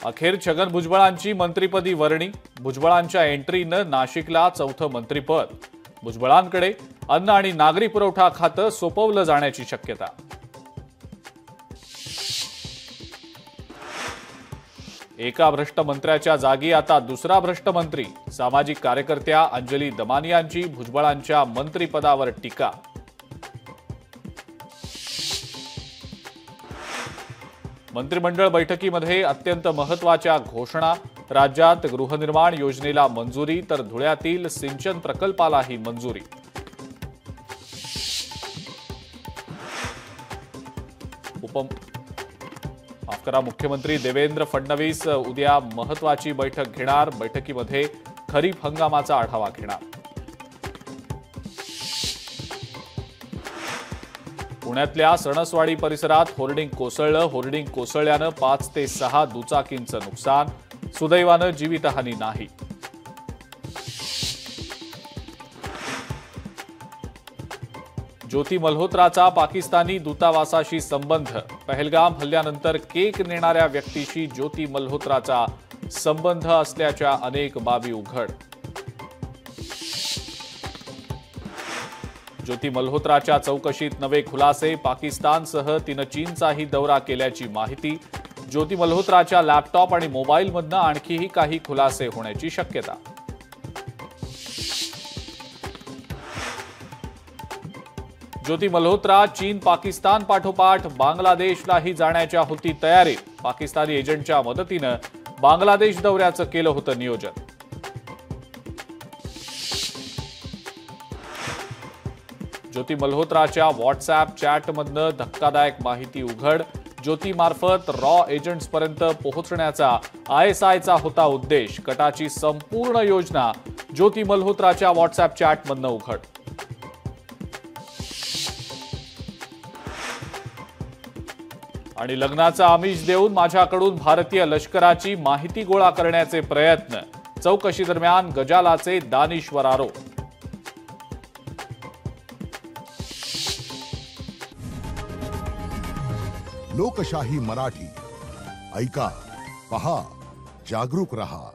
अखेर छगन भुजबळांची मंत्रिपदी वर्णी। भुजबळांच्या एंट्रीनं नाशिकला चौथं मंत्रिपद। भुजबळांकडे अन्न आणि नागरी पुरवठा खातं सोपवलं जाण्याची शक्यता। एका भ्रष्ट मंत्र्याच्या जागी आता दुसरा भ्रष्ट मंत्री। सामाजिक कार्यकर्त्या अंजली दमानियांची भुजबळांच्या मंत्रिपदावर टीका। मंत्रिमंडळ बैठकीमध्ये अत्यंत महत्त्वाच्या घोषणा। राज्यात गृहनिर्माण योजनेला मंजुरी तर धुळ्यातील सिंचन प्रकल्पालाही मंजुरी। मुख्यमंत्री देवेंद्र फडणवीस उद्या महत्त्वाची बैठक घेणार। बैठकीमध्ये खरीप हंगामाचा आढावा घेणार। पुण्यातल्या सणसवाडी परिसरात होर्डिंग कोसळलं। होर्डिंग कोसळल्यानं 5 ते 6 दुचाकींचं नुकसान। सुदैवानं जीवितहानी नाही। ज्योती मल्होत्राचा पाकिस्तानी दूतावासाशी संबंध। पहलगाम हल्ल्यानंतर केक नेणाऱ्या व्यक्तीशी ज्योती मल्होत्राचा संबंध असल्याच्या अनेक बाबी उघड। ज्योती मल्होत्राच्या चौकशीत नवे खुलासे। पाकिस्तानसह तिनं चीनचाही दौरा केल्याची माहिती। ज्योती मल्होत्राच्या लॅपटॉप आणि मोबाईलमधनं आणखीही काही खुलासे होण्याची शक्यता। ज्योती मल्होत्रा चीन पाकिस्तान पाठोपाठ बांगलादेशलाही जाण्याच्या होती तयारी। पाकिस्तानी एजंटच्या मदतीनं बांगलादेश दौऱ्याचं केलं होतं नियोजन। ज्योती मल्होत्राच्या व्हॉट्सअॅप चॅटमधनं धक्कादायक माहिती उघड। ज्योतीमार्फत रॉ एजंट्सपर्यंत पोहोचण्याचा ISIचा होता उद्देश। कटाची संपूर्ण योजना ज्योती मल्होत्राच्या व्हॉट्सअॅप चॅटमधनं उघड। आणि लग्नाचा आमिष देऊन माझ्याकडून भारतीय लष्कराची माहिती गोळा करण्याचे प्रयत्न। चौकशी दरम्यान गजालाचे दानिश्वर आरोप। लोकशाही मराठी ऐका, पहा, जागरूक रहा।